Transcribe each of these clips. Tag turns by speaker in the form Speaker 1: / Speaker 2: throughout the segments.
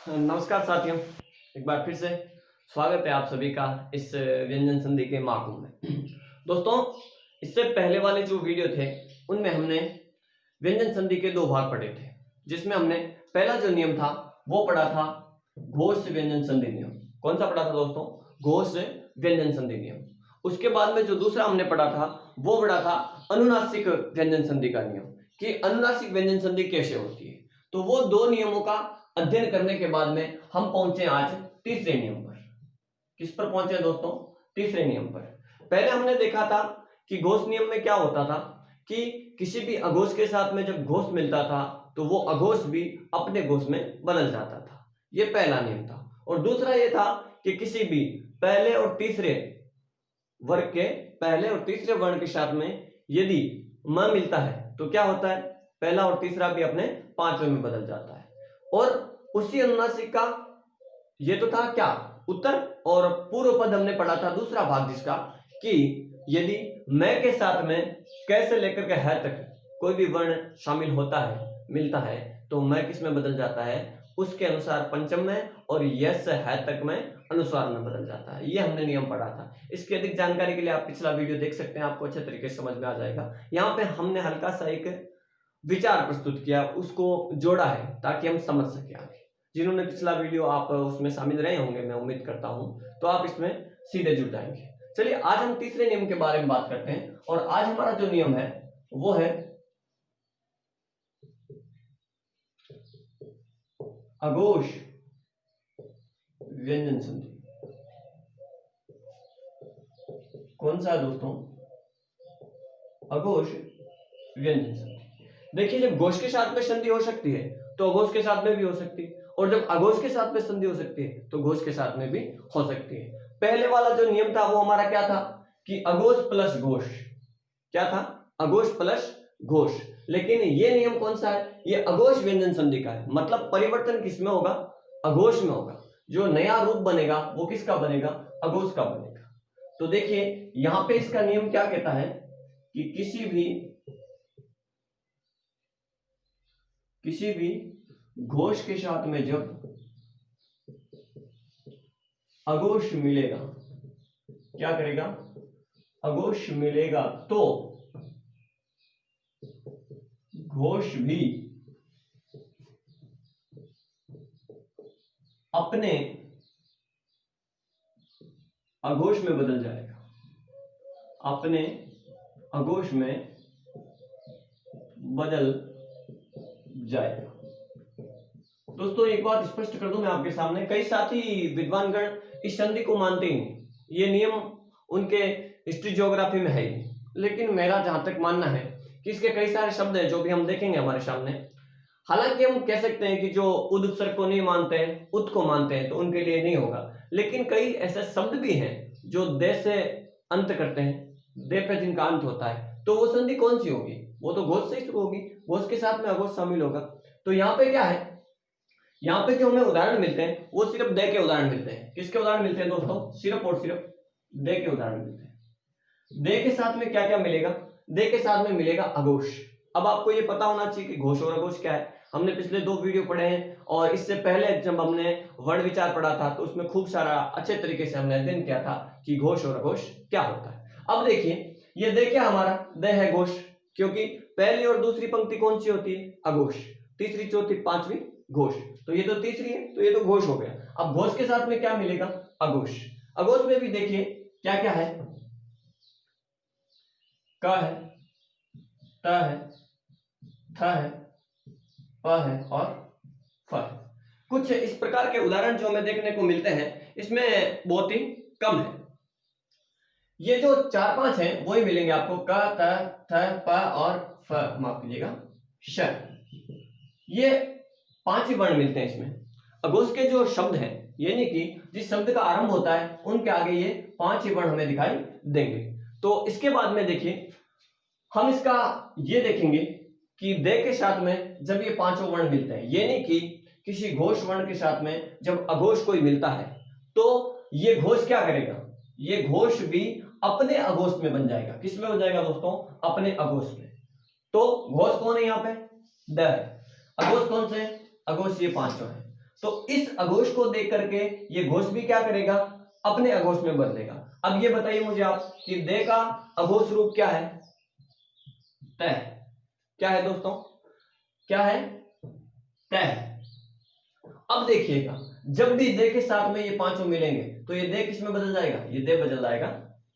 Speaker 1: नमस्कार साथियों, एक बार फिर से स्वागत है आप सभी का इस व्यंजन संधि के महाकुंभ में। दोस्तों, इससे पहले वाले जो वीडियो थे उनमें हमने व्यंजन संधि के दो भाग पढ़े थे, जिसमें हमने पहला जो नियम था वो पढ़ा था घोष व्यंजन संधि नियम। कौन सा पढ़ा था दोस्तों? घोष व्यंजन संधि नियम। उसके बाद में जो दूसरा हमने पढ़ा था वो पढ़ा था अनुनासिक व्यंजन संधि का नियम, कि अनुनासिक व्यंजन संधि कैसे होती है। तो वो दो नियमों का अध्ययन करने के बाद में हम पहुंचे आज तीसरे नियम पर। किस पर पहुंचे दोस्तों? तीसरे नियम पर। पहले हमने देखा था कि घोष नियम में क्या होता था कि किसी भी अघोष के साथ में जब घोष मिलता था तो वो अघोष भी अपने घोष में बदल जाता था। ये पहला नियम था। और दूसरा ये था कि किसी भी पहले और तीसरे वर्ग के पहले और तीसरे वर्ण के साथ में यदि म मिलता है तो क्या होता है? पहला और तीसरा भी अपने पांचवें में बदल जाता है। और उसी अनुनासिक का ये तो था क्या उत्तर, और पूर्व पद हमने पढ़ा था दूसरा भाग जिसका, कि यदि मैं के साथ में कैसे लेकर के है तक कोई भी वर्ण शामिल होता है, मिलता है, तो मैं किस में बदल जाता है? उसके अनुसार पंचम में, और यस है तक में अनुस्वार में बदल जाता है। ये हमने नियम पढ़ा था। इसकी अधिक जानकारी के लिए आप पिछला वीडियो देख सकते हैं, आपको अच्छे तरीके से समझ में आ जाएगा। यहाँ पे हमने हल्का सा एक विचार प्रस्तुत किया, उसको जोड़ा है ताकि हम समझ सके आगे। जिन्होंने पिछला वीडियो आप उसमें शामिल रहे होंगे, मैं उम्मीद करता हूं, तो आप इसमें सीधे जुड़ जाएंगे। चलिए आज हम तीसरे नियम के बारे में बात करते हैं, और आज हमारा जो नियम है वो है अघोष व्यंजन संधि। कौन सा है दोस्तों? अघोष व्यंजन संधि। देखिए, जब घोष के साथ में संधि हो सकती है तो अघोष के साथ में भी हो सकती है, और जब अघोष के साथ में संधि हो सकती है तो घोष के साथ में भी हो सकती है। पहले वाला जो नियम था वो हमारा क्या था कि अघोष प्लस घोष। क्या था? अघोष प्लस घोष। लेकिन ये नियम कौन सा है? ये अघोष व्यंजन संधि का है। मतलब परिवर्तन किसमें होगा? अघोष में होगा। जो नया रूप बनेगा वो किसका बनेगा? अघोष का बनेगा। तो देखिए यहां पे इसका नियम क्या कहता है कि किसी भी घोष के साथ में जब अघोष मिलेगा, क्या करेगा? अघोष मिलेगा तो घोष भी अपने अघोष में बदल जाएगा। अपने अघोष में बदल जाएगा। दोस्तों एक बात स्पष्ट कर दूं मैं आपके सामने, कई साथी विद्वानगण इस संधि को मानते ही नहीं, ये नियम उनके हिस्ट्री ज्योग्राफी में है ही, लेकिन मेरा जहां तक मानना है कि इसके कई सारे शब्द हैं जो भी हम देखेंगे हमारे सामने। हालांकि हम कह सकते हैं कि जो उद उपसर्ग को नहीं मानते हैं, उत को मानते हैं, तो उनके लिए नहीं होगा, लेकिन कई ऐसे शब्द भी हैं जो दे से अंत करते हैं, दे पे जिनका अंत होता है, तो वो संधि कौन सी होगी? वो तो घोष से ही शुरू होगी, घोष के साथ में अघोष शामिल होगा। तो यहाँ पे क्या है, यहाँ पे जो हमें उदाहरण मिलते हैं वो सिर्फ दे के उदाहरण मिलते हैं। किसके उदाहरण मिलते हैं दोस्तों? सिर्फ और सिर्फ दे के उदाहरण मिलते हैं। दे के साथ में क्या क्या मिलेगा? दे के साथ में मिलेगा अघोष। अब आपको ये पता होना चाहिए कि घोष और अघोष क्या है। हमने पिछले दो वीडियो पढ़े हैं, और इससे पहले जब हमने वर्ण विचार पढ़ा था तो उसमें खूब सारा अच्छे तरीके से हमने अध्ययन किया था कि घोष और अघोष क्या होता है। अब देखिए, ये दे क्या हमारा? दे है घोष, क्योंकि पहली और दूसरी पंक्ति कौन सी होती है? अघोष। तीसरी चौथी पांचवी घोष, तो ये तो तीसरी है, तो ये तो घोष हो गया। अब घोष के साथ में क्या मिलेगा? अघोष। अघोष में भी देखिए क्या क्या है? क है, त है, थ है, प है और फ है। कुछ इस प्रकार के उदाहरण जो हमें देखने को मिलते हैं, इसमें बहुत ही कम है। ये जो चार पांच हैं वही मिलेंगे आपको, क, त, थ, प और फ, माफ कीजिएगा, श। ये पांच ही वर्ण मिलते हैं इसमें। अघोष के जो शब्द हैं, यानी कि जिस शब्द का आरंभ होता है उनके आगे ये पांच ही वर्ण हमें दिखाई देंगे। तो इसके बाद में देखिए हम इसका ये देखेंगे कि दे के साथ में जब ये पांचों वर्ण मिलते हैं, यानी कि किसी घोष वर्ण के साथ में जब अघोष कोई मिलता है तो ये घोष क्या करेगा? ये घोष भी अपने अघोष में बन जाएगा। किस में बन जाएगा दोस्तों? अपने अघोष में। तो घोष कौन है यहाँ पे? द है। अघोष कौन से? अघोष ये पांचों है। तो इस अघोष को देख करके ये घोष भी क्या करेगा, अपने अघोष में बदलेगा। अब ये बताइए मुझे आप कि दे का अघोष रूप क्या है, तय। क्या है दोस्तों, क्या है, तय। अब देखिएगा जब भी दे के साथ में ये पांचों मिलेंगे तो ये दे किस में बदल जाएगा, ये दे बदल जाएगा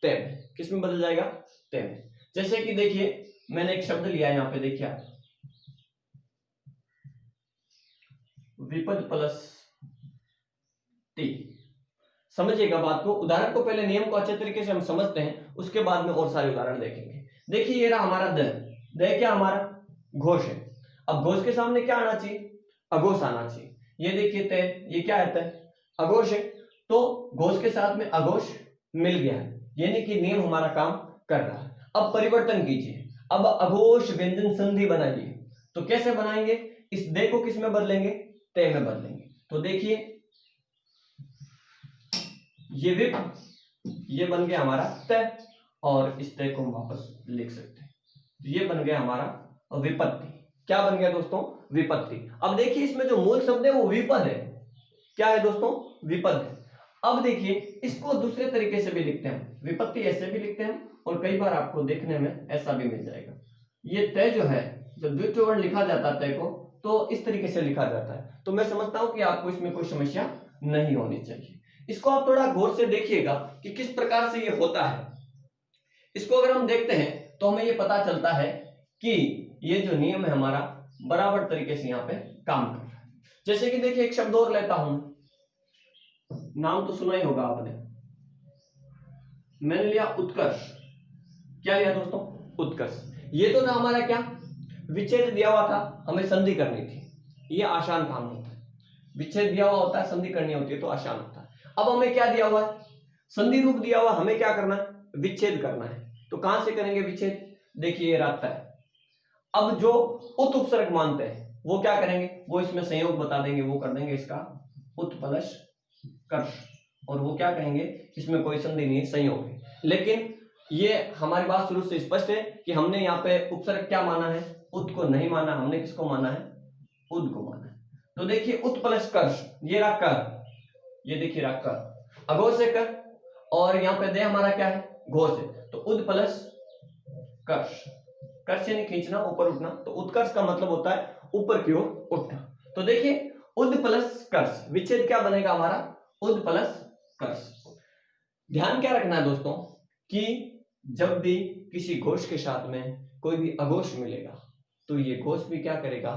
Speaker 1: तय में। किस में बदल जाएगा, तय में। जैसे कि देखिए मैंने एक शब्द लिया यहां पे, देखिए आप विपद प्लस टी। समझिएगा बात को, उदाहरण को पहले नियम को अच्छे तरीके से हम समझते हैं, उसके बाद में और सारे उदाहरण देखेंगे। देखिए ये रहा हमारा द क्या हमारा घोष है। अब घोष के सामने क्या आना चाहिए, अघोष आना चाहिए। ये देखिए तय, ये क्या है, तय अघोष है, तो घोष के साथ में अघोष मिल गया है, यानी कि नियम हमारा काम कर रहा है। अब परिवर्तन कीजिए, अब अघोष व्यंजन संधि बनाइए। तो कैसे बनाएंगे, इस दे को किस में बदलेंगे, तय में बदलेंगे। तो देखिए ये विप, ये बन गया हमारा तय, और इस तय को हम वापस लिख सकते हैं। तो ये बन गया हमारा विपत्ति। क्या बन गया दोस्तों, विपत्ति। अब देखिए इसमें जो मूल शब्द है वो विपद है। क्या है दोस्तों, विपद है। अब देखिए इसको दूसरे तरीके से भी लिखते हैं, विपत्ति ऐसे भी लिखते हैं, और कई बार आपको देखने में ऐसा भी मिल जाएगा। ये तय जो है, जब द्वितीय वर्ण लिखा जाता है तय को, तो इस तरीके से लिखा जाता है। तो मैं समझता हूं कि आपको इसमें कोई समस्या नहीं होनी चाहिए। इसको आप थोड़ा गौर से देखिएगा कि किस प्रकार से ये होता है। इसको अगर हम देखते हैं तो हमें ये पता चलता है कि ये जो नियम है हमारा बराबर तरीके से यहाँ पे काम कर रहा है। जैसे कि देखिए एक शब्द और लेता हूं, नाम तो सुना ही होगा आपने, मैंने लिया उत्कर्ष। क्या लिया दोस्तों, उत्कर्ष। ये तो था हमारा क्या, विच्छेद दिया हुआ था, हमें संधि करनी थी। ये आसान काम होता है, विच्छेद दिया हुआ होता है, संधि करनी होती है तो आसान होता है। अब हमें क्या दिया हुआ है, संधि रूप दिया हुआ, हमें क्या करना है, विच्छेद करना है। तो कहां से करेंगे विच्छेद, देखिए ये रास्ता है। अब जो उत उपसर्ग मानते हैं वो क्या करेंगे, वो इसमें संयोग बता देंगे, वो कर देंगे इसका उत प्लस कर्ष, और वो क्या कहेंगे, इसमें कोई संधि नहीं है, संयोग है। लेकिन ये हमारी बात शुरू से स्पष्ट है कि हमने यहाँ पे उपसर्ग क्या माना है, उत को नहीं माना, हमने किसको माना है, उद को माना है। तो देखिए उत प्लस कर्ष, ये रहा कर, ये देखिए रहा कर, अघोष से कर, और यहाँ पे दे हमारा क्या है, घोष है, तो उद प्लस कर्ष। कर्ष से नहीं खींचना, ऊपर उठना, तो उत्कर्ष का मतलब होता है ऊपर की ओर उठना। तो देखिए उद प्लस कर्ष, विच्छेद क्या बनेगा हमारा, उद प्लस कर्ष। ध्यान क्या रखना है दोस्तों कि जब भी किसी घोष के साथ में कोई भी अघोष मिलेगा तो ये घोष भी क्या करेगा,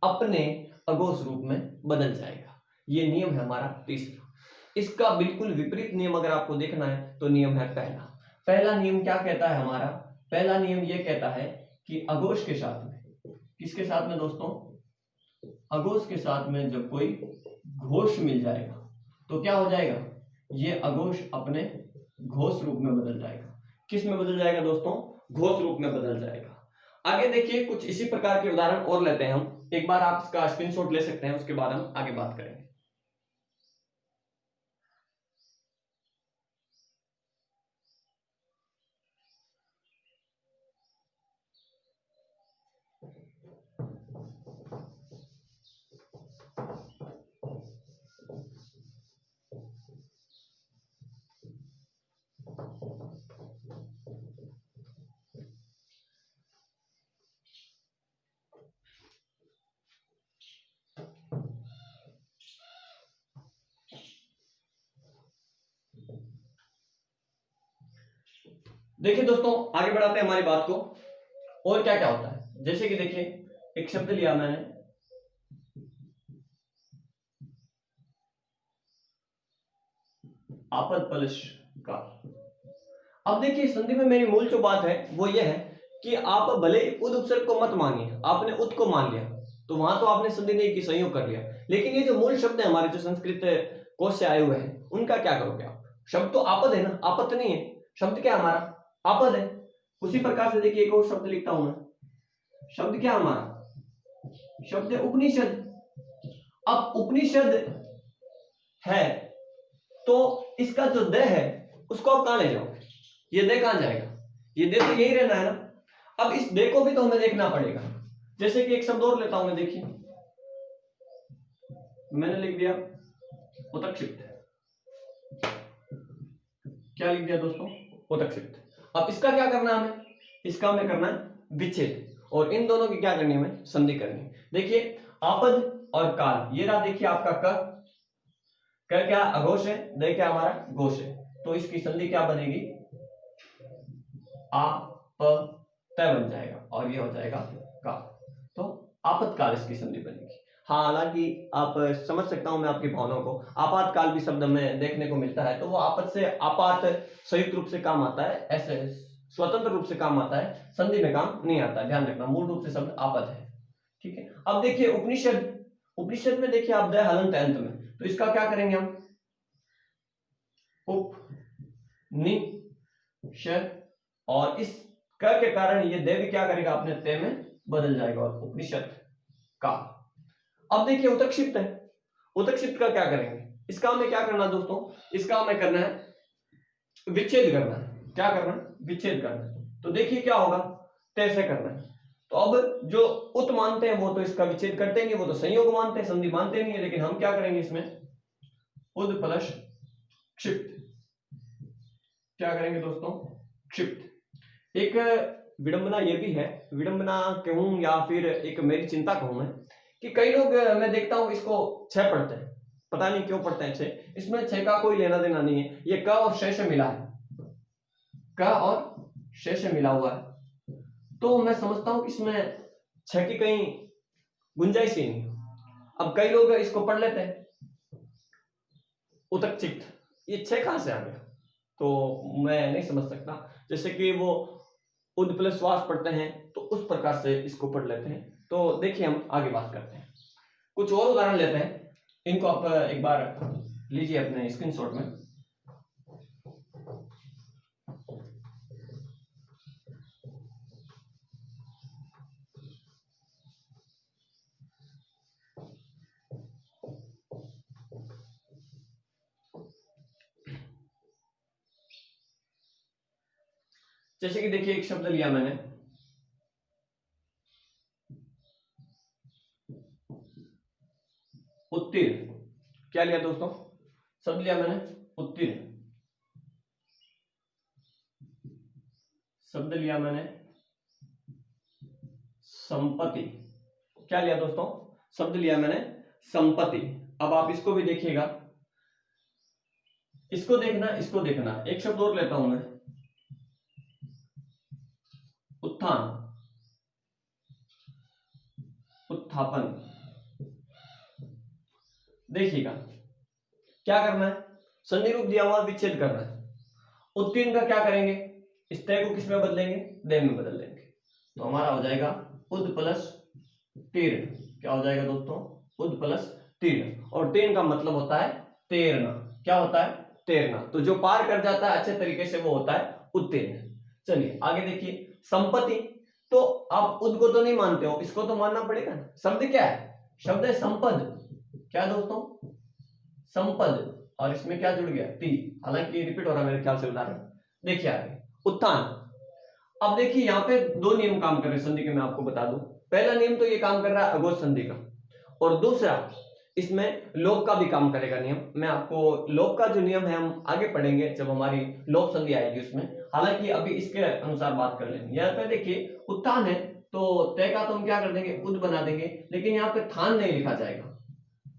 Speaker 1: अपने अघोष रूप में बदल जाएगा। ये नियम है हमारा तीसरा। इसका बिल्कुल विपरीत नियम अगर आपको देखना है तो नियम है पहला। पहला नियम क्या कहता है हमारा, पहला नियम ये कहता है कि अघोष के साथ में, किसके साथ में दोस्तों, अघोष के साथ में जब कोई घोष मिल जाएगा तो क्या हो जाएगा, ये अघोष अपने घोष रूप में बदल जाएगा। किस में बदल जाएगा दोस्तों, घोष रूप में बदल जाएगा। आगे देखिए कुछ इसी प्रकार के उदाहरण और लेते हैं हम। एक बार आप इसका स्क्रीनशॉट ले सकते हैं, उसके बाद हम आगे बात करेंगे। देखिए दोस्तों आगे बढ़ाते हैं हमारी बात को, और क्या क्या होता है। जैसे कि देखिए एक शब्द लिया मैंने, आपद प्लस का। अब देखिए संधि में मेरी मूल जो बात है वो ये है कि आप भले उद उपसर्ग को मत मानिए, आपने उत को मान लिया तो वहां तो आपने संधि नहीं की, संयोग कर लिया। लेकिन ये जो मूल शब्द है हमारे, जो संस्कृत कोश से आए हुए हैं, उनका क्या करोगे आप। शब्द तो आपद है ना, आपत नहीं है, शब्द क्या हमारा आपद है। उसी प्रकार से देखिए एक और शब्द लिखता हूं मैं, शब्द क्या हमारा, शब्द है उपनिषद। अब उपनिषद है तो इसका जो दे है उसको आप कहां ले जाओगे, ये दे कहां जाएगा, ये दे तो यही रहना है ना। अब इस दे को भी तो हमें देखना पड़ेगा। जैसे कि एक शब्द और लेता हूं मैं, देखिए मैंने लिख दिया उतक्षिप्त। क्या लिख दिया दोस्तों? उतक्षिप्त। अब इसका क्या करना है हमें? इसका हमें करना है विच्छेद, और इन दोनों की क्या करनी है हमें? संधि करनी है। देखिए आपद और काल, ये रहा देखिए आपका क क्या अघोष है, द क्या हमारा घोष है, तो इसकी संधि क्या बनेगी? आ प त बन जाएगा और ये हो जाएगा का, तो आपतकाल इसकी संधि बनेगी। हाँ, हालांकि आप समझ सकता हूं मैं आपकी भावनाओं को। आपातकाल भी शब्द में देखने को मिलता है, तो वो आपत से आपात संयुक्त रूप से काम आता है, ऐसे स्वतंत्र रूप से काम आता है, संधि में काम नहीं आता, ध्यान रखना। मूल रूप से शब्द आपत है, ठीक है। अब देखिए उपनिषद, उपनिषद में देखिए आप द हलंत अंत में, तो इसका क्या करेंगे हम? उप नि श, और इस क के कारण ये देव क्या करेगा? अपने ते में बदल जाएगा और उपनिषद का। अब देखिए उतक्षिप्त है, उतक्षिप्त का क्या करेंगे? इसका हमें क्या करना है दोस्तों? इसका हमें करना है विच्छेद करना है। क्या करना है? विच्छेद करना है। तो देखिए क्या होगा? तैसे करना है। तो अब जो उत मानते हैं वो तो इसका विच्छेद करते नहीं, वो तो संयोग मानते हैं, संधि मानते नहीं है, लेकिन हम क्या करेंगे इसमें? उद प्लस क्षिप्त। क्या करेंगे दोस्तों? क्षिप्त। एक विडंबना ये भी है, विडंबना कहूं या फिर एक मेरी चिंता कहूं मैं, कि कई लोग मैं देखता हूं इसको छह पढ़ते हैं, पता नहीं क्यों पढ़ते हैं छह। इसमें छह का कोई लेना देना नहीं है, ये क और श से मिला है, क और श से मिला हुआ है, तो मैं समझता हूं कि इसमें छह की कहीं गुंजाइश ही नहीं। अब कई लोग इसको पढ़ लेते हैं उतक्षिप्त, ये छह कहां से आ गया? तो मैं नहीं समझ सकता। जैसे कि वो उद प्लस श्वास पढ़ते हैं तो उस प्रकार से इसको पढ़ लेते हैं। तो देखिए हम आगे बात करते हैं, कुछ और उदाहरण लेते हैं, इनको आप एक बार लीजिए अपने स्क्रीनशॉट में। जैसे कि देखिए एक शब्द लिया मैंने उत्तीर्ण। क्या लिया दोस्तों? शब्द लिया मैंने उत्तीर्ण। शब्द लिया मैंने संपत्ति। क्या लिया दोस्तों? शब्द लिया मैंने संपत्ति। अब आप इसको भी देखिएगा, इसको देखना, इसको देखना। एक शब्द और लेता हूं मैं, उत्थान, उत्थापन। देखिएगा क्या करना है? संधि रूप दिया हुआ, विच्छेद करना है। उत्तीर्ण का क्या करेंगे? इस तय को किस में बदलेंगे? देव में बदल देंगे, तो हमारा हो जाएगा उद प्लस तीर्ण। क्या हो जाएगा दोस्तों? उद प्लस तीर्ण, और तीर्ण का मतलब होता है तैरना। क्या होता है? तैरना। तो जो पार कर जाता है अच्छे तरीके से वो होता है उत्तीर्ण। चलिए आगे देखिए, संपत्ति। तो आप उद को तो नहीं मानते हो, इसको तो मानना पड़ेगा। शब्द क्या है? शब्द है संपद। क्या दोस्तों? संपद, और इसमें क्या जुड़ गया? ती। हालांकि रिपीट हो रहा है मेरे ख्याल से उदाहरण। देखिए आगे उत्थान। अब देखिए यहाँ पे दो नियम काम कर रहे हैं संधि के, मैं आपको बता दूं। पहला नियम तो ये काम कर रहा है अघोष संधि का, और दूसरा इसमें लोप का भी काम करेगा नियम। मैं आपको लोप का जो नियम है हम आगे पढ़ेंगे जब हमारी लोप संधि आएगी उसमें। हालांकि अभी इसके अनुसार बात कर लेंगे। यहाँ पे देखिए उत्थान है, तो तय का तो हम क्या कर देंगे? उद बना देंगे, लेकिन यहाँ पे थान नहीं लिखा जाएगा।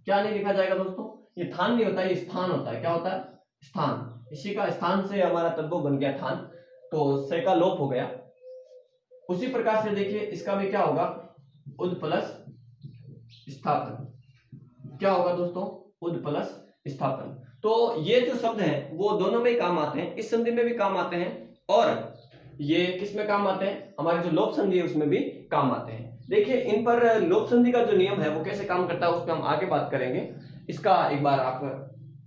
Speaker 1: क्या नहीं लिखा जाएगा दोस्तों? ये थान नहीं होता, ये स्थान होता है। क्या होता है? स्थान। इसी का स्थान से हमारा तद्भव बन गया थान, तो से का लोप हो गया। उसी प्रकार से देखिए इसका भी क्या होगा? उद प्लस स्थापन। क्या होगा दोस्तों? उद प्लस स्थापन। तो ये जो शब्द है वो दोनों में ही काम आते हैं, इस संधि में भी काम आते हैं, और ये किस में काम आते हैं? हमारे जो लोप संधि है उसमें भी काम आते हैं। देखिए इन पर लोप संधि का जो नियम है वो कैसे काम करता है उस पर हम आगे बात करेंगे। इसका एक बार आप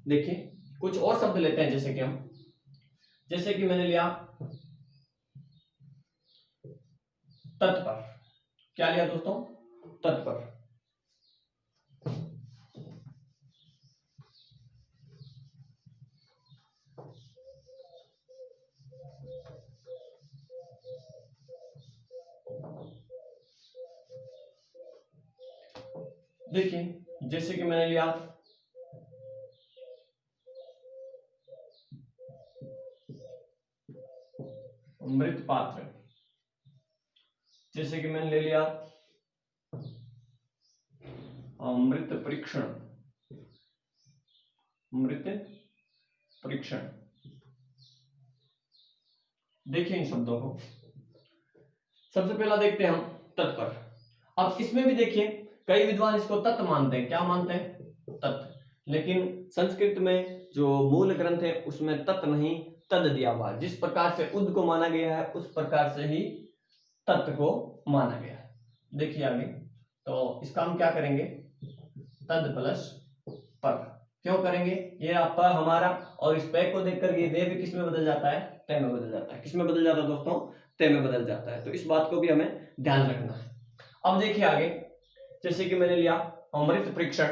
Speaker 1: देखिए, कुछ और शब्द लेते हैं, जैसे कि हम, जैसे कि मैंने लिया तत्पर। क्या लिया दोस्तों? तत्पर। देखिए जैसे कि मैंने लिया मृत पात्र, जैसे कि मैंने ले लिया मृत परीक्षण, मृत परीक्षण। देखिए इन शब्दों को, सबसे पहला देखते हैं हम तत्पर। अब इसमें भी देखिए कई विद्वान इसको तत् मानते हैं। क्या मानते हैं? तत्। लेकिन संस्कृत में जो मूल ग्रंथ है उसमें तत् नहीं तद दिया हुआ है। जिस प्रकार से उद को माना गया है उस प्रकार से ही तत् को माना गया है। देखिए आगे, तो इसका हम क्या करेंगे? तद प्लस पर। क्यों करेंगे? ये आपका हमारा, और इस पैक को देख कर ये दे भी किस में बदल जाता है? तय में बदल जाता है। किस में बदल जाता है दोस्तों? तय में बदल जाता है। तो इस बात को भी हमें ध्यान रखना है। अब देखिए आगे, जैसे कि मैंने लिया मृत परीक्षण,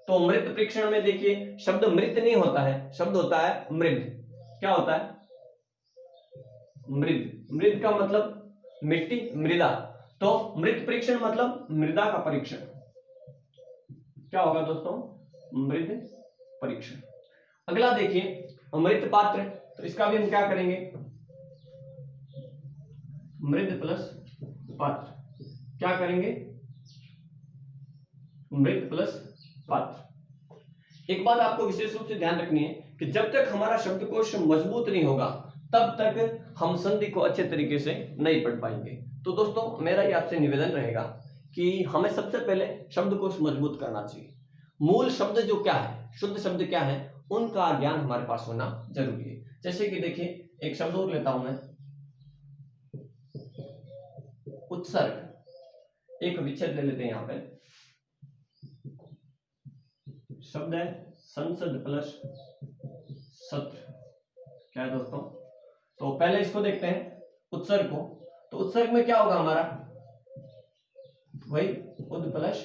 Speaker 1: तो मृत परीक्षण में देखिए शब्द मृत नहीं होता है, शब्द होता है मृद। क्या होता है? मृद। मृद का मतलब मिट्टी, मृदा। तो मृत परीक्षण मतलब मृदा का परीक्षण। क्या होगा दोस्तों? मृद परीक्षण। अगला देखिए मृत पात्र, तो इसका भी हम क्या करेंगे? मृद प्लस पात्र। क्या करेंगे? मृत प्लस पात्र। एक बात आपको विशेष रूप से ध्यान रखनी है कि जब तक हमारा शब्दकोश मजबूत नहीं होगा तब तक हम संधि को अच्छे तरीके से नहीं पढ़ पाएंगे। तो दोस्तों मेरा ये आपसे निवेदन रहेगा कि हमें सबसे पहले शब्दकोश मजबूत करना चाहिए। मूल शब्द जो क्या है, शुद्ध शब्द क्या है, उनका ज्ञान हमारे पास होना जरूरी है। जैसे कि देखिए एक शब्द और लेता हूं मैं, उत्सर्ग। एक विच्छेद ले लेते हैं यहां पे, शब्द है संसद प्लस सत्र। क्या है दोस्तों? तो पहले इसको देखते हैं उत्सर्ग को। तो उत्सर्ग में क्या होगा हमारा? वही उद प्लस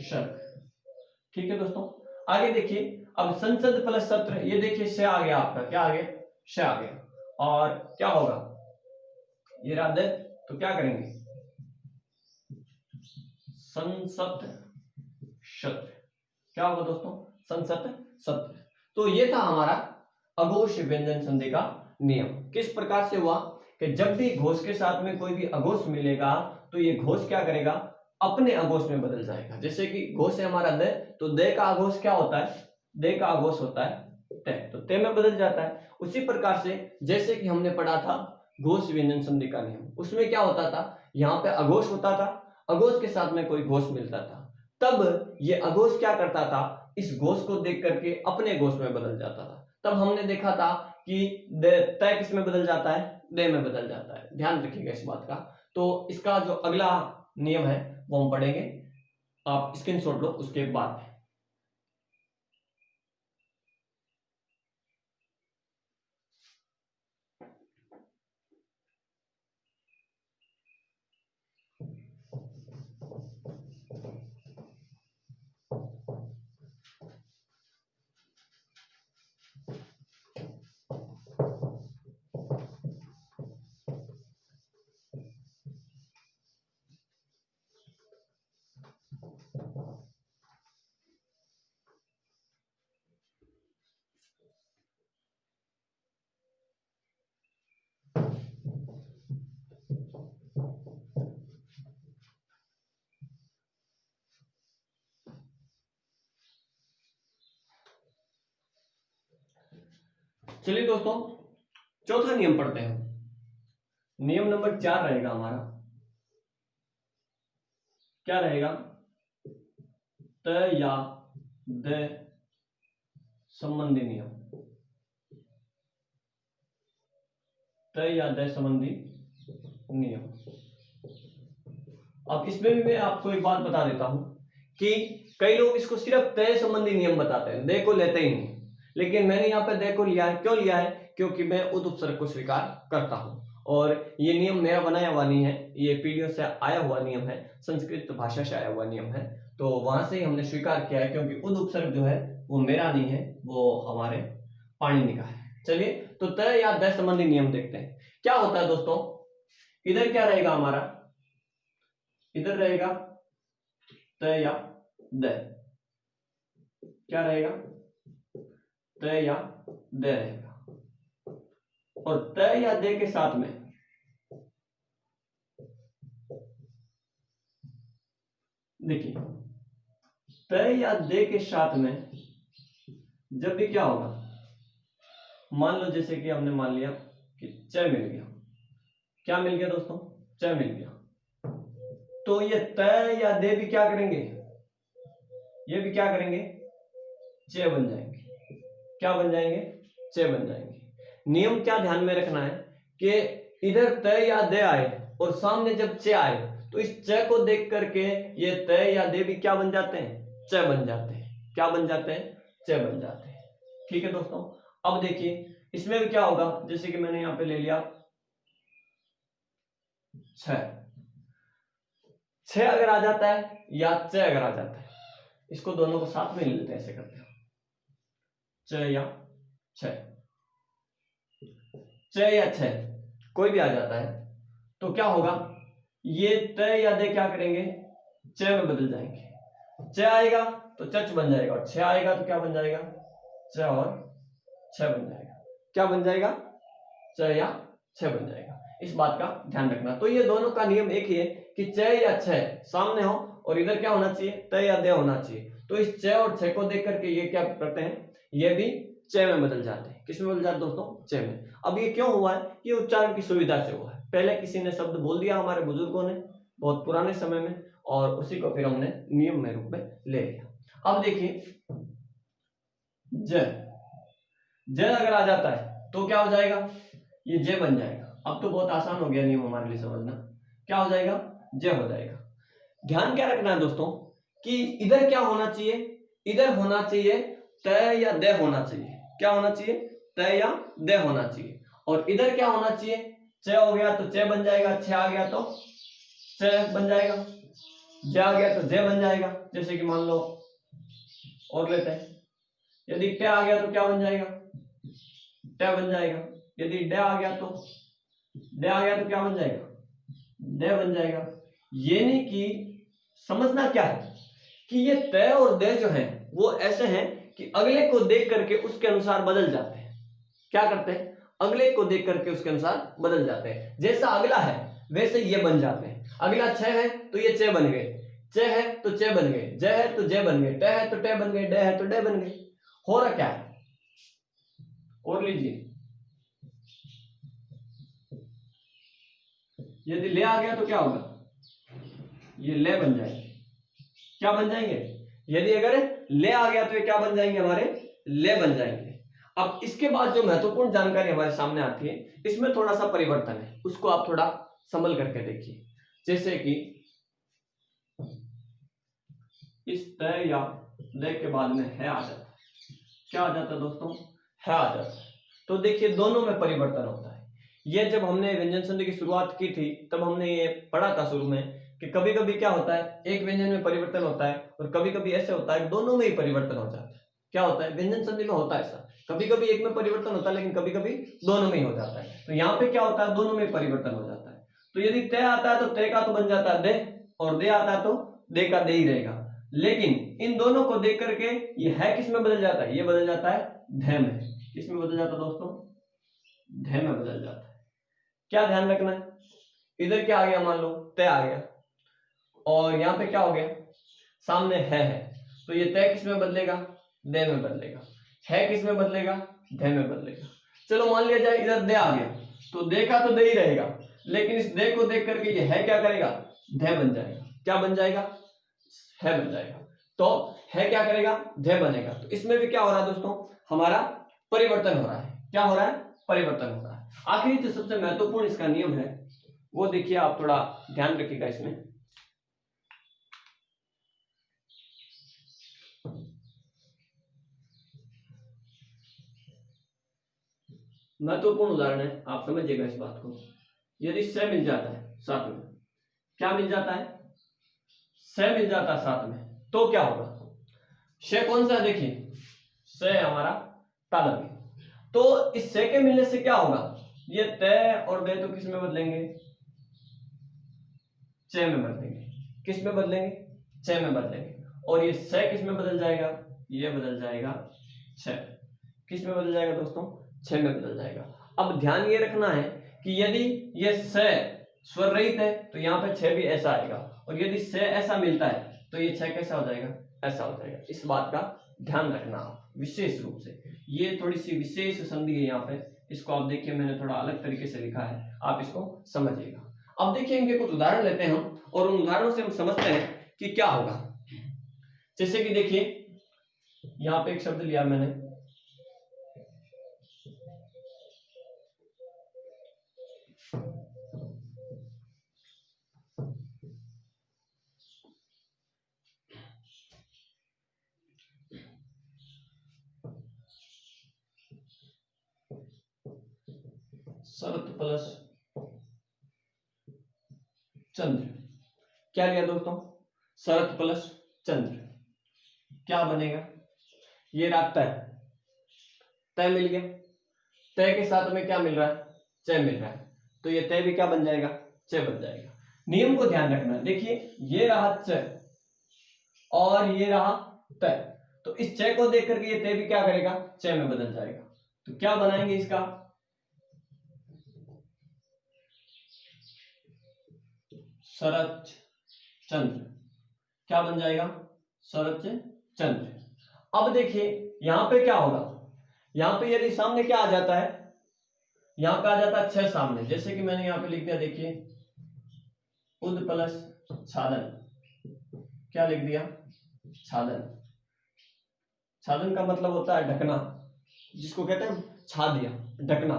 Speaker 1: सर्ग। ठीक है दोस्तों। आगे देखिए, अब संसद प्लस सत्र, ये देखिए श आ गया आपका। क्या आ गया? श आ गया। और क्या होगा? ये रद्द है, तो क्या करेंगे? संसत शत्र। क्या होगा दोस्तों? संसत सत्र। तो ये था हमारा अघोष व्यंजन संधि का नियम। किस प्रकार से हुआ कि जब भी घोष के साथ में कोई भी अघोष मिलेगा तो ये घोष क्या करेगा? अपने अघोष में बदल जाएगा। जैसे कि घोष है हमारा दे, तो दे का अघोष क्या होता है? दे का अघोष होता है तय, तो तय में बदल जाता है। उसी प्रकार से जैसे कि हमने पढ़ा था घोष व्यंजन संधि का नियम, उसमें क्या होता था? यहाँ पे अघोष होता था, अघोष के साथ में कोई घोष मिलता था, तब ये अघोष क्या करता था? इस घोष को देख करके अपने घोष में बदल जाता था। तब हमने देखा था कि तय किस में बदल जाता है? दे में बदल जाता है। ध्यान रखिएगा इस बात का। तो इसका जो अगला नियम है वो हम पढ़ेंगे, आप स्क्रीनशॉट लो उसके बाद। चलिए दोस्तों चौथा नियम पढ़ते हैं। नियम नंबर 4 रहेगा हमारा। क्या रहेगा? त या द संबंधी नियम। त या द संबंधी नियम। अब इसमें भी मैं आपको एक बात बता देता हूं कि कई लोग इसको सिर्फ तय संबंधी नियम बताते हैं, दे को लेते ही नहीं। लेकिन मैंने यहाँ पे दे को लिया है। क्यों लिया है? क्योंकि मैं उद उपसर्ग को स्वीकार करता हूं, और ये नियम मेरा बनाया हुआ नहीं है, ये पीढ़ियों से आया हुआ नियम है, संस्कृत भाषा से आया हुआ नियम है। तो वहां से ही हमने स्वीकार किया है, क्योंकि उद उपसर्ग जो है वो मेरा नहीं है, वो हमारे पाणिनि का है। चलिए तो तय या द संबंधी नियम देखते हैं। क्या होता है दोस्तों? इधर क्या रहेगा हमारा? इधर रहेगा त या द, क्या रहेगा, त या दे रहेगा। और त या दे के साथ में देखिए, त या दे के साथ में जब भी क्या होगा, मान लो जैसे कि हमने मान लिया कि च मिल गया, क्या मिल गया दोस्तों, च मिल गया, तो ये त या दे भी क्या करेंगे, ये भी क्या करेंगे, च बन जाएंगे। क्या बन जाएंगे, च बन जाएंगे। नियम क्या ध्यान में रखना है कि इधर त या दे आए और सामने जब च आए तो इस च को देख करके ये त या दे भी क्या बन जाते हैं, च बन जाते हैं। क्या बन जाते हैं, च बन जाते हैं। ठीक है दोस्तों, अब देखिए इसमें भी क्या होगा, जैसे कि मैंने यहां पे ले लिया 6, 6 अगर आ जाता है या च अगर आ जाता है, इसको दोनों को साथ में ले लेते हैं, ऐसे करते हैं, च या छ, च या छ कोई भी आ जाता है तो क्या होगा, ये त या दे क्या करेंगे, च में बदल जाएंगे। च आएगा तो चच बन जाएगा और छ आएगा तो क्या बन जाएगा, च और छ बन जाएगा। क्या बन जाएगा, च या छ बन जाएगा। इस बात का ध्यान रखना। तो ये दोनों का नियम एक ही है कि च या छ सामने हो और इधर क्या होना चाहिए, त या दे होना चाहिए। तो इस च और छ को देख करके ये क्या करते हैं, ये भी च में बदल जाते हैं। किस में बदल जाते हैं दोस्तों, च में। अब ये क्यों हुआ है, ये उच्चारण की सुविधा से हुआ है। पहले किसी ने शब्द बोल दिया हमारे बुजुर्गों ने बहुत पुराने समय में, और उसी को फिर हमने नियम में रूप में ले लिया। अब देखिए ज, ज अगर आ जाता है तो क्या हो जाएगा, ये ज बन जाएगा। अब तो बहुत आसान हो गया नियम हमारे लिए समझना। क्या हो जाएगा, ज हो जाएगा। ध्यान क्या रखना है दोस्तों कि इधर क्या होना चाहिए, इधर होना चाहिए त या दे होना चाहिए। क्या होना चाहिए, त या दे होना चाहिए। और इधर क्या होना चाहिए, च हो गया तो च बन जाएगा, छ आ गया तो च बन जाएगा, ज आ गया तो ज बन जाएगा। जैसे कि मान लो और लेते हैं, यदि ट आ गया तो क्या बन जाएगा, ट बन जाएगा। यदि ड आ गया तो क्या बन जाएगा, ड बन जाएगा। यानी कि समझना क्या है कि ये त और दे जो है वो ऐसे हैं कि अगले को देख करके उसके अनुसार बदल जाते हैं। क्या करते हैं, अगले को देख करके उसके अनुसार बदल जाते हैं। जैसा अगला है वैसे ये बन जाते हैं। अगला छ है तो ये च बन गए, च है तो च बन गए, ज है तो ज बन गए, ट है तो ट बन गए, ड है तो ड बन गए। हो रहा क्या है, और लीजिए, यदि ले आ गया तो क्या होगा, ये ले बन जाएंगे। क्या बन जाएंगे, यदि अगर ले आ गया तो ये क्या बन जाएंगे, हमारे ले बन जाएंगे। अब इसके बाद जो महत्वपूर्ण जानकारी हमारे सामने आती है, इसमें थोड़ा सा परिवर्तन है, उसको आप थोड़ा संभल करके देखिए। जैसे कि इस त या दे के बाद में है आ जाता है। क्या आ जाता है दोस्तों, है आ जाता है। तो देखिए दोनों में परिवर्तन होता है। ये जब हमने व्यंजन संधि की शुरुआत की थी तब हमने ये पढ़ा था शुरू में कि कभी कभी क्या होता है, एक व्यंजन में परिवर्तन होता है और कभी कभी ऐसे होता है दोनों में ही परिवर्तन हो जाता है। क्या होता है, व्यंजन संधि में होता है ऐसा, कभी कभी एक में परिवर्तन होता है लेकिन कभी कभी दोनों में ही हो जाता है। तो यहाँ पे क्या होता है, दोनों में परिवर्तन हो जाता है। तो यदि तय आता है तो तय का तो बन जाता है दे, और दे आता है तो दे का दे ही रहेगा। लेकिन इन दोनों को देख करके ये है किस में बदल जाता है, ये बदल जाता है ध में। किस में बदल जाता है दोस्तों, ध में बदल जाता है। क्या ध्यान रखना है, इधर क्या आ गया, मान लो तय आ गया और यहाँ पे क्या हो गया, सामने है तो ये तय किस में बदलेगा, दे में बदलेगा। है किस में बदलेगा, ध में बदलेगा। चलो मान लिया जाए इधर दे आ गया तो दे का तो दे ही रहेगा, लेकिन इस दे को देख करके ये है क्या करेगा, ध बन जाएगा। क्या बन जाएगा, है बन जाएगा। तो है क्या करेगा, ध बनेगा। तो इसमें भी क्या हो रहा है दोस्तों, हमारा परिवर्तन हो रहा है। क्या हो रहा है, परिवर्तन हो रहा है। आखिरी जो सबसे महत्वपूर्ण इसका नियम है वो देखिए, आप थोड़ा ध्यान रखिएगा इसमें। महत्वपूर्ण उदाहरण है, आप समझिएगा इस बात को। यदि स मिल जाता है साथ में, क्या मिल जाता है, स मिल जाता है साथ में, तो क्या होगा, श कौन सा, देखिए स हमारा तालव्य। तो इस से के मिलने से क्या होगा, ये तय और दे तो किस में बदलेंगे, च में बदलेंगे। किस में बदलेंगे, च में बदलेंगे। और ये स किस में बदल जाएगा, ये बदल जाएगा 6। किस में बदल जाएगा दोस्तों? 6 में बदल जाएगा। अब ध्यान ये रखना है कि यदि ये स स्वर रहित है तो यहाँ पे 6 भी ऐसा आएगा, और यदि स ऐसा मिलता है तो ये 6 कैसा हो जाएगा? ऐसा हो जाएगा। इस बात का ध्यान रखना आप विशेष रूप से। ये थोड़ी सी विशेष संधि है यहाँ पे, इसको आप देखिए मैंने थोड़ा अलग तरीके से लिखा है, आप इसको समझिएगा। अब देखिए इनके कुछ उदाहरण लेते हैं हम, और उन उदाहरणों से हम समझते हैं कि क्या होगा। जैसे कि देखिए यहाँ पे एक शब्द लिया मैंने, शरत प्लस चंद्र। क्या लिया दोस्तों? शरत प्लस चंद्र। क्या बनेगा? ये रहा तय। तय मिल गया। तय के साथ में क्या मिल रहा है? चय मिल रहा है, तो ये तय भी क्या बन जाएगा? चय बन जाएगा। नियम को ध्यान रखना। देखिए ये रहा चय और ये रहा तय, तो इस चय को देख करके ये तय भी क्या करेगा? चय में बदल जाएगा। तो क्या बनाएंगे इसका? शरत चंद्र। क्या बन जाएगा? शरत चंद्र। अब देखिए यहां पे क्या होगा? यहां पे यदि सामने क्या आ जाता है? यहां पे आ जाता है 6 सामने, जैसे कि मैंने यहां पे लिख दिया, देखिए उद प्लस छादन। क्या लिख दिया? छादन। छादन का मतलब होता है ढकना, जिसको कहते हैं छा दिया, ढकना,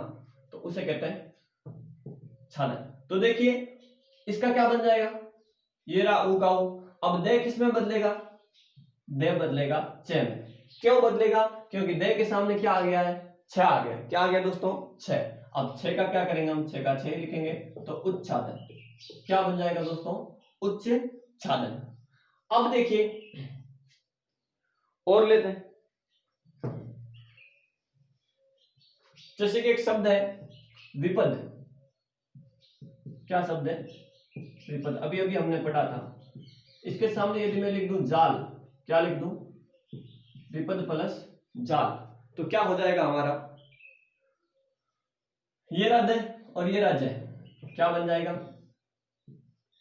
Speaker 1: तो उसे कहते हैं छादन। तो देखिए इसका क्या बन जाएगा? ये रहा ऊ का ऊ। अब दे किस में बदलेगा? दे बदलेगा चे में। क्यों बदलेगा? क्योंकि दे के सामने क्या आ गया है? 6 आ गया। क्या आ गया दोस्तों? 6। अब 6 का क्या करेंगे हम? 6 का 6 लिखेंगे, तो उच्चादन। क्या बन जाएगा दोस्तों? उच्च छादन। अब देखिए और लेते हैं, जैसे कि एक शब्द है विपद। क्या शब्द है? विपद। अभी अभी हमने पढ़ा था। इसके सामने यदि मैं लिख दूं जाल, क्या लिख दूं? विपद प्लस जाल, तो क्या हो जाएगा हमारा? ये रद है और ये रज है, क्या बन जाएगा?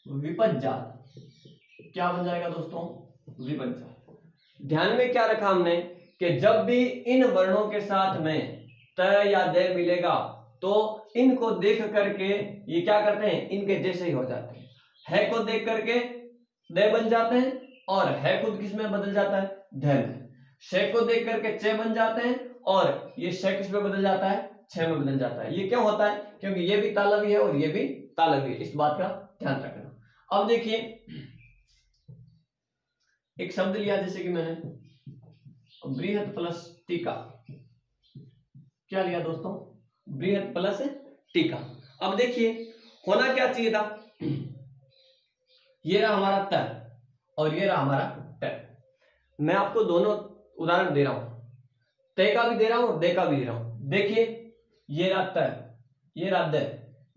Speaker 1: विपद जाल। क्या बन जाएगा दोस्तों? विपद जाल। ध्यान में क्या रखा हमने कि जब भी इन वर्णों के साथ में त या दे मिलेगा तो इनको देख करके ये क्या करते हैं? इनके जैसे ही हो जाते हैं। है को देख करके दे बन जाते हैं, और है खुद किस में बदल जाता है? ध में। शे को देख करके चे बन जाते हैं, और ये शे किस में बदल जाता है? छे में बदल जाता है। ये क्यों होता है? क्योंकि ये भी तालवी है और ये भी तालवी है। इस बात का ध्यान रखना। अब देखिए एक शब्द लिया, जैसे कि मैंने बृहत प्लस टीका। क्या लिया दोस्तों? बृहत प्लस टीका। अब देखिए होना क्या चाहिए था? ये रहा हमारा त और ये रहा हमारा ट। मैं आपको दोनों उदाहरण दे रहा हूं, तय का भी दे रहा हूं और दे का भी दे रहा हूं। देखिए ये रहा त, ये रहा द,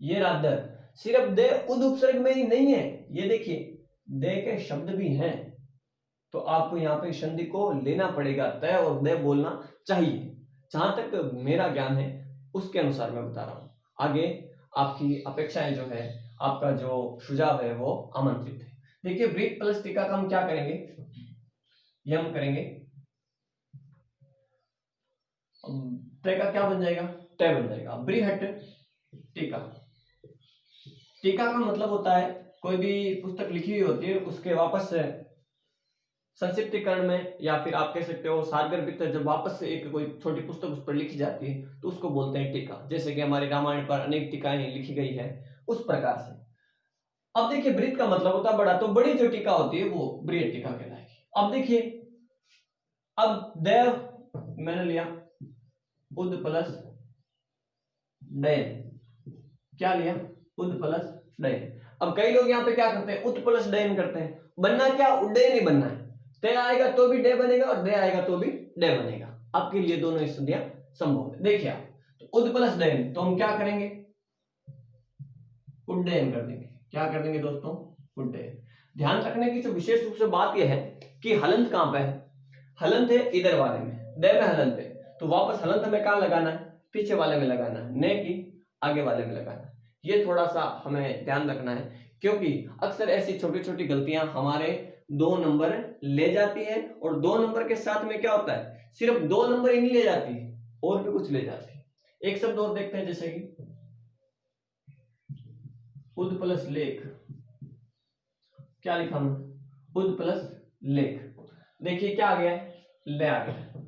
Speaker 1: ये रहा द। सिर्फ दे उद उपसर्ग में ही नहीं है, ये देखिए दे के शब्द भी हैं, तो आपको यहाँ पे संधि को लेना पड़ेगा। तय और दे बोलना चाहिए। जहां तक मेरा ज्ञान है उसके अनुसार मैं बता रहा हूं। आगे आपकी अपेक्षाएं जो है, आपका जो सुझाव है वो आमंत्रित है। देखिए ब्रीथ प्लस टीका का हम क्या करेंगे? ये हम करेंगे, तय का क्या बन जाएगा? तय बन जाएगा। बृहट टीका। टीका का मतलब होता है कोई भी पुस्तक लिखी हुई होती है उसके वापस से संक्षिप्तीकरण में, या फिर आप कह सकते हो सारगर्भित, जब वापस से एक कोई छोटी पुस्तक उस पर लिखी जाती है तो उसको बोलते हैं टीका। जैसे कि हमारे रामायण पर अनेक टीकाएं लिखी गई है, उस प्रकार से। अब देखिए बृहत का मतलब होता है बड़ा, तो बड़ी जो टीका होती है वो बृहत टीका कहलाएगी। अब देखिए अब देव मैंने लिया उद प्लस डैन। क्या लिया? उद प्लस डैन। अब कई लोग यहाँ पे क्या करते हैं? उद प्लस डैन करते हैं। बनना क्या? उड्डयन ही बनना है। तय आएगा तो भी डे बनेगा और दे आएगा तो भी डे बनेगा। आपके लिए दोनों स्थितियां संभव है। देखिए आप, तो उद प्लस डैन, तो हम क्या करेंगे? उड्डयन कर देंगे। क्या कर देंगे दोस्तों? उड्डयन। ध्यान रखने की जो विशेष रूप से बात यह है कि हलंत कहां पे है? हलंत है इधर वाले में, दे में हलंत है, तो वापस हलंत हमें कहाँ लगाना है, पीछे वाले में लगाना है, ने की आगे वाले में लगाना है। ये थोड़ा सा हमें ध्यान रखना है, क्योंकि अक्सर ऐसी छोटी छोटी गलतियां हमारे 2 नंबर ले जाती है, और 2 नंबर के साथ में क्या होता है, सिर्फ 2 नंबर ही नहीं ले जाती है, और भी कुछ ले जाती है। एक शब्द और देखते हैं, जैसे कि उद प्लस लेख, क्या लिखा हमने, उद प्लस लेख। देखिए क्या आ गया है, ले आ गया,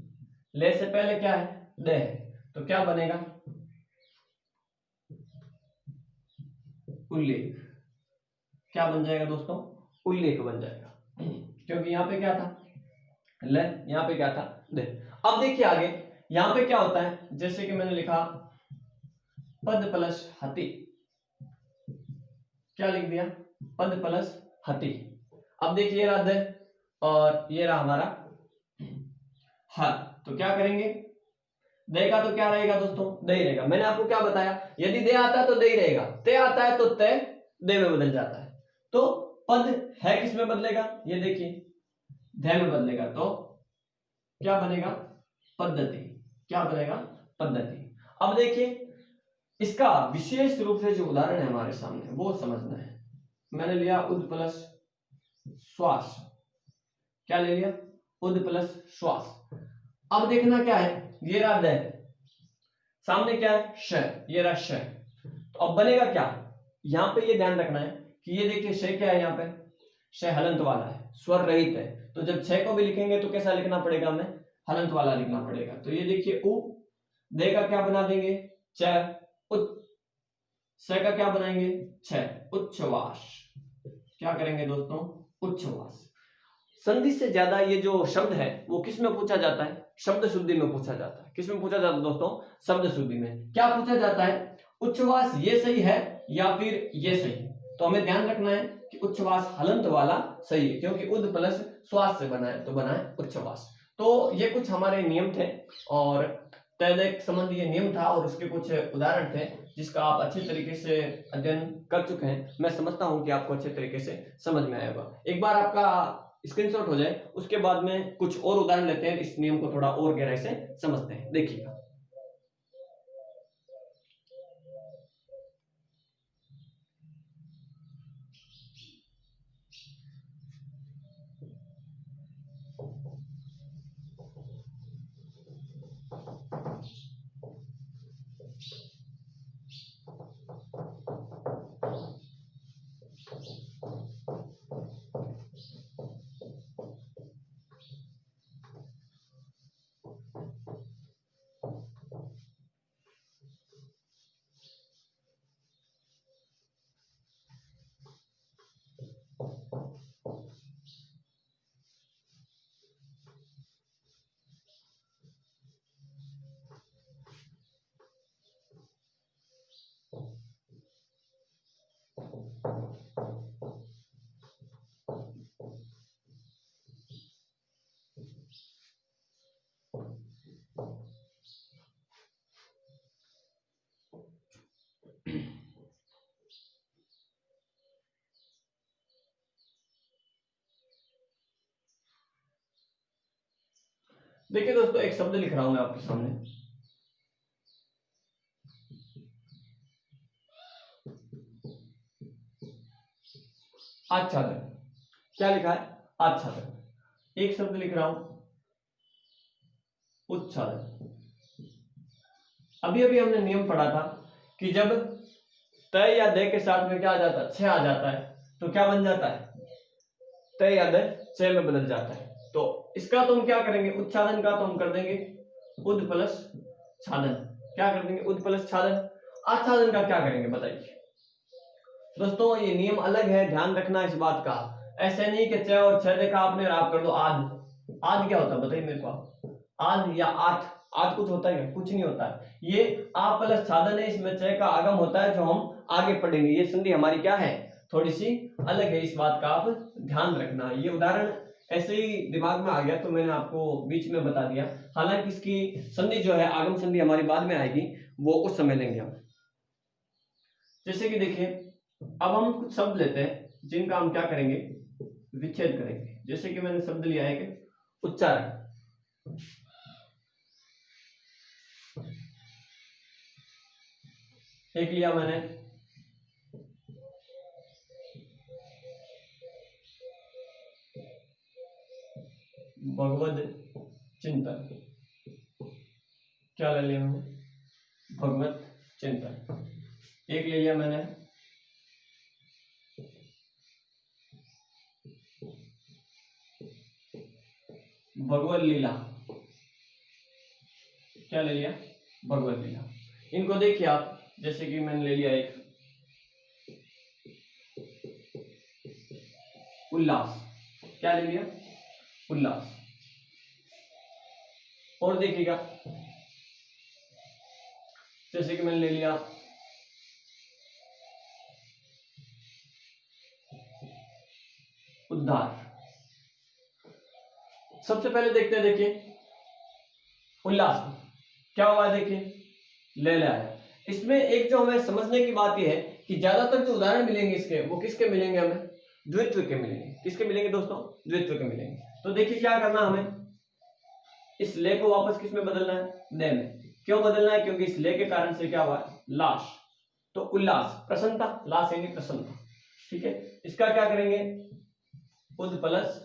Speaker 1: ले से पहले क्या है, दे है, तो क्या बनेगा, उल्लेख। क्या बन जाएगा दोस्तों, उल्लेख बन जाएगा, क्योंकि यहाँ पे क्या था, ले, यहाँ पे क्या था, दे। अब देखिए आगे यहाँ पे क्या होता है, जैसे कि मैंने लिखा पद प्लस हति, क्या लिख दिया, पद प्लस हति। अब देखिए ये रहा दे और ये रहा हमारा ह, तो क्या करेंगे, दे का तो क्या रहेगा दोस्तों, दे ही रहेगा। मैंने आपको क्या बताया, यदि दे आता है तो दे ही रहेगा, ते आता है तो ते दे में बदल जाता है। तो पद है किस में बदलेगा, ये देखिए धे में बदलेगा, तो क्या बनेगा, पद्धति। क्या बनेगा, पद्धति। अब देखिए इसका विशेष रूप से जो उदाहरण है हमारे सामने वो समझना है। मैंने लिया उद प्लस श्वास, क्या ले लिया, उद प्लस श्वास। अब देखना क्या है, ये रहा दे, सामने क्या है, श, ये रहा श। तो अब बनेगा क्या, यहां पे ये ध्यान रखना है कि ये देखिए श क्या है, यहाँ पे श हलंत वाला है, स्वर रहित है, तो जब छ को भी लिखेंगे तो कैसा लिखना पड़ेगा, हमें हलंत वाला लिखना पड़ेगा। तो ये देखिए उ, दे का क्या बना देंगे, च, उत, स का क्या बनाएंगे, छ, उच्छ्वास। क्या करेंगे दोस्तों, उच्छ्वास। संधि से ज्यादा ये जो शब्द है वो किस में पूछा जाता है, शब्द शुद्धि में पूछा जाता है। किस में पूछा जाता है दोस्तों, शब्द शुद्धि में। क्या पूछा जाता है, उच्छ्वास ये सही है या फिर ये सही है। तो हमें ध्यान रखना है कि उच्छ्वास हलंत वाला सही है, क्योंकि उद प्लस श्वास से बना है, तो बना है उच्छ्वास। तो ये कुछ हमारे नियम थे, और तैलेख संबंधी ये नियम था, और उसके कुछ उदाहरण थे जिसका आप अच्छे तरीके से अध्ययन कर चुके हैं। मैं समझता हूं कि आपको अच्छे तरीके से समझ में आएगा। एक बार आपका स्क्रीनशॉट हो जाए, उसके बाद में कुछ और उदाहरण लेते हैं, इस नियम को थोड़ा और गहराई से समझते हैं। देखिएगा, देखिए दोस्तों, एक शब्द लिख रहा हूं मैं आपके सामने, आच्छादन। क्या लिखा है, आच्छादन। एक शब्द लिख रहा हूं, उच्छादन। अभी अभी हमने नियम पढ़ा था कि जब तय या दे के साथ में क्या आ जाता है, छ आ जाता है, तो क्या बन जाता है, तय या दे छ में बदल जाता है। तो इसका तो हम क्या करेंगे, उच्छादन का तो हम कर देंगे उद प्लस छादन। क्या कर देंगे, उद प्लस छादन। आच्छादन का क्या करेंगे बताइए दोस्तों, ये नियम अलग है, ध्यान रखना इस बात का। ऐसे नहीं कि छ और छ देखा आपने, आप कर दो आध। आध क्या होता है बताइए मेरे को, आध या आठ, आठ कुछ होता है क्या, कुछ नहीं होता है। ये आ प्लस छादन है, इसमें छ का आगम होता है, जो हम आगे पढ़ेंगे। ये संधि हमारी क्या है, थोड़ी सी अलग है, इस बात का आप ध्यान रखना। ये उदाहरण ऐसे ही दिमाग में आ गया तो मैंने आपको बीच में बता दिया। हालांकि इसकी संधि जो है, आगम संधि हमारी बाद में आएगी, वो उस समय लेंगे हम। जैसे कि देखिए, अब हम कुछ शब्द लेते हैं जिनका हम क्या करेंगे, विच्छेद करेंगे। जैसे कि मैंने शब्द लिया है कि उच्चारण। एक लिया मैंने भगवद चिंतन, क्या ले लिया मैंने, भगवत चिंतन। एक ले लिया मैंने भगवत लीला, क्या ले लिया, भगवत लीला। इनको देखिए आप, जैसे कि मैंने ले लिया एक उल्लास, क्या ले लिया, उल्लास। और देखिएगा, जैसे कि मैंने ले लिया उद्धार। सबसे पहले देखते हैं, देखिए उल्लास क्या हुआ है, देखिए ले आया। इसमें एक जो हमें समझने की बात यह है कि ज्यादातर जो उदाहरण मिलेंगे इसके, वो किसके मिलेंगे, हमें द्वित्व के मिलेंगे। किसके मिलेंगे दोस्तों, द्वित्व के मिलेंगे। तो देखिए क्या करना, हमें इस ले को वापस किस में बदलना है, दे में। क्यों बदलना है, क्योंकि इस ले के कारण से क्या हुआ, लाश। तो उल्लास प्रसन्नता, लाश यानी प्रसन्नता, ठीक है। इसका क्या करेंगे, उद प्लस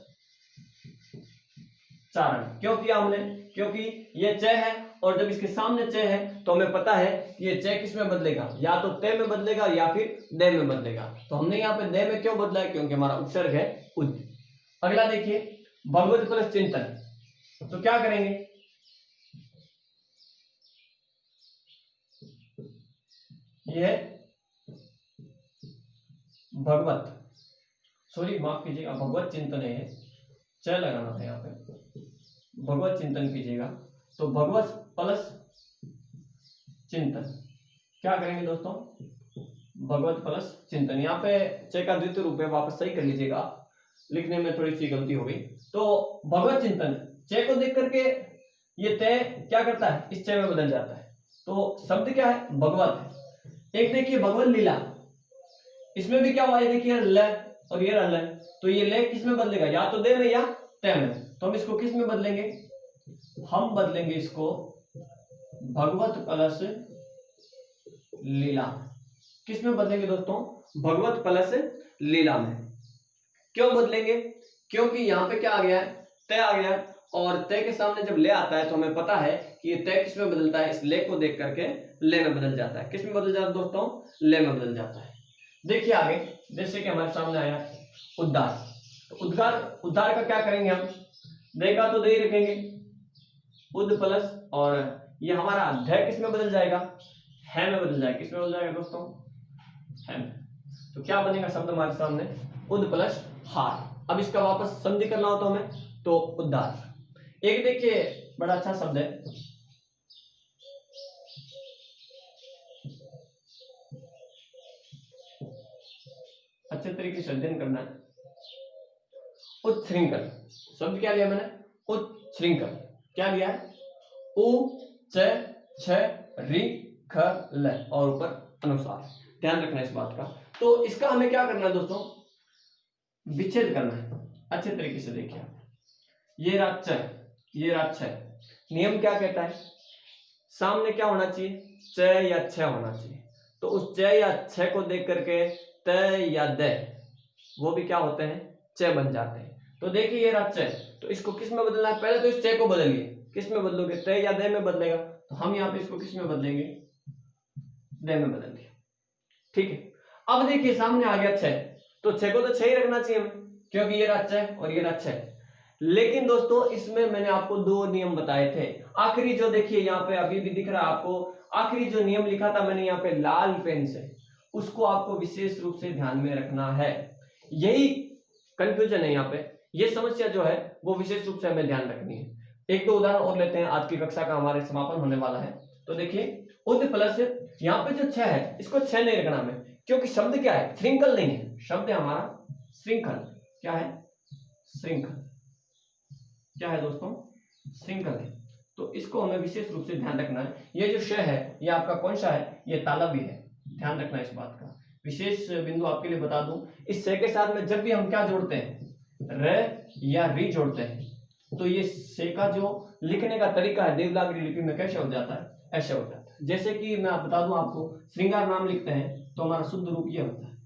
Speaker 1: चारण। क्यों किया हमने, क्योंकि ये च है, और जब इसके सामने च है तो हमें पता है कि ये च किस में बदलेगा, या तो ते में बदलेगा या फिर दे में बदलेगा। तो हमने यहाँ पे दे में क्यों बदला है, क्योंकि हमारा उपसर्ग है उद। अगला देखिए भगवत प्लस चिंतन। तो क्या करेंगे, ये भगवत, सॉरी माफ कीजिएगा, भगवत चिंतन है, च लगाना था यहाँ पे, भगवत चिंतन कीजिएगा। तो भगवत प्लस चिंतन, क्या करेंगे दोस्तों, भगवत प्लस चिंतन। यहाँ पे च का द्वितीय रूप है, वापस सही कर लीजिएगा, लिखने में थोड़ी सी गलती हो गई। तो भगवत चिंतन, च को देख करके ये तय क्या करता है, इस च में बदल जाता है। तो शब्द क्या है, भगवत है। एक देखिए भगवत लीला, इसमें भी क्या हुआ है, देखिए ल और ये ल, तो ये ले किस में बदलेगा, या तो दे में या तय में। तो हम इसको किस में बदलेंगे, हम बदलेंगे इसको भगवत प्लस लीला। किस में बदलेंगे दोस्तों, भगवत प्लस लीला में। क्यों बदलेंगे, क्योंकि यहाँ पे क्या आ गया है, तय आ गया है, और तय के सामने जब ले आता है तो हमें पता है कि ये तय किस में बदलता है, इस ले को देख करके ले में बदल जाता है। किस में बदल जाता है दोस्तों, ले में बदल जाता है। देखिए आगे, जैसे कि हमारे सामने आया उद्धार। तो उद्धार का क्या करेंगे, हम देखा तो दे ही रखेंगे उद प्लस, और ये हमारा ध किस में बदल जाएगा, है में बदल जाएगा। किस में बदल जाएगा दोस्तों, है में। तो क्या बनेगा शब्द हमारे सामने, उद प्लस हार। अब इसका वापस संधि करना हो तो हमें, तो उद्धार। एक देखिए बड़ा अच्छा शब्द है, अच्छे तरीके से अध्ययन करना है, उच्छृंखल। शब्द क्या लिया मैंने, उच्छृंखल। क्या लिया है, उ च छ रि ख ल, और ऊपर अनुसार। ध्यान रखना इस बात का। तो इसका हमें क्या करना है दोस्तों, विच्छेद करना है। अच्छे तरीके से देखिए, ये रात च, ये रात छ। नियम क्या कहता है, सामने क्या होना चाहिए, च या छ होना चाहिए। तो उस च या छ को देख करके त या द, वो भी क्या होते हैं, च बन जाते हैं। तो देखिए ये रहा च, तो इसको किस में बदलना है, पहले तो इस च को बदलिए। किस में बदलोगे, त या द में बदलेगा। तो हम यहाँ पे इसको किस में बदलेंगे, द में बदल दिया, ठीक है। अब देखिए सामने आ गया छ, तो छ को तो छ ही रखना चाहिए हमें, क्योंकि ये रहा छ और ये रहा छ। लेकिन दोस्तों इसमें मैंने आपको दो नियम बताए थे। आखिरी जो देखिए यहाँ पे अभी भी दिख रहा है आपको, आखिरी जो नियम लिखा था मैंने यहाँ पे लाल पेन से, उसको आपको विशेष रूप से ध्यान में रखना है। यही कंफ्यूजन है यहाँ पे, ये समस्या जो है वो विशेष रूप से हमें ध्यान रखनी है। एक दो उदाहरण और लेते हैं, आज की कक्षा का हमारे समापन होने वाला है। तो देखिए उद प्लस, यहाँ पे जो छ है इसको छ नहीं रखना हमें, क्योंकि शब्द क्या है, श्रृंखल नहीं है, शब्द है हमारा श्रृंखल। क्या है, श्रृंखल। क्या है दोस्तों, श्रृंखल है। तो इसको हमें विशेष रूप से ध्यान रखना है। ये जो श है ये आपका कौन सा है, ये तालव्य है, ध्यान रखना इस बात का। विशेष बिंदु आपके लिए बता दूं, इस श के साथ में जब भी हम क्या जोड़ते हैं, र या री जोड़ते हैं, तो ये से का जो लिखने का तरीका है देवनागरी लिपि में कैसे हो जाता है, ऐसे हो जाता है। जैसे कि मैं बता दूं आपको, श्रृंगार नाम लिखते हैं तो हमारा शुद्ध रूप ये होता है।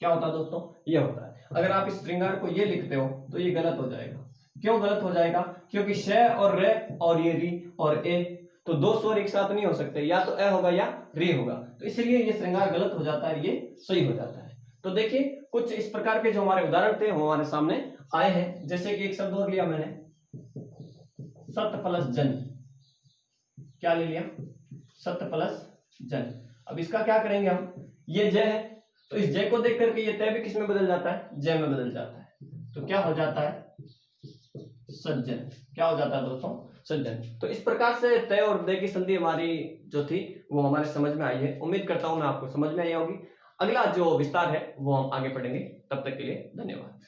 Speaker 1: क्या होता है दोस्तों, ये होता है। अगर आप इस श्रृंगार को ये लिखते हो तो ये गलत हो जाएगा। क्यों गलत हो जाएगा? क्योंकि श और रे और ये री और ए, तो दो स्वर एक साथ नहीं हो सकते, या तो ए होगा या री होगा, तो इसलिए ये श्रृंगार गलत हो जाता है, ये सही हो जाता है। तो देखिए कुछ इस प्रकार के जो हमारे उदाहरण थे वो हमारे सामने आए हैं। जैसे कि एक शब्द और लिया मैंने, सत प्लस जन। क्या ले लिया? सत प्लस जन। अब इसका क्या करेंगे हम, ये जय है तो इस जय को देख करके ये तय भी किस में बदल जाता है, जय में बदल जाता है। तो क्या हो जाता है? सज्जन। क्या हो जाता है दोस्तों? सज्जन। तो इस प्रकार से तय और दय की संधि हमारी जो थी वो हमारे समझ में आई है। उम्मीद करता हूं मैं आपको समझ में आई होगी। अगला जो विस्तार है वो हम आगे पढ़ेंगे। तब तक के लिए धन्यवाद।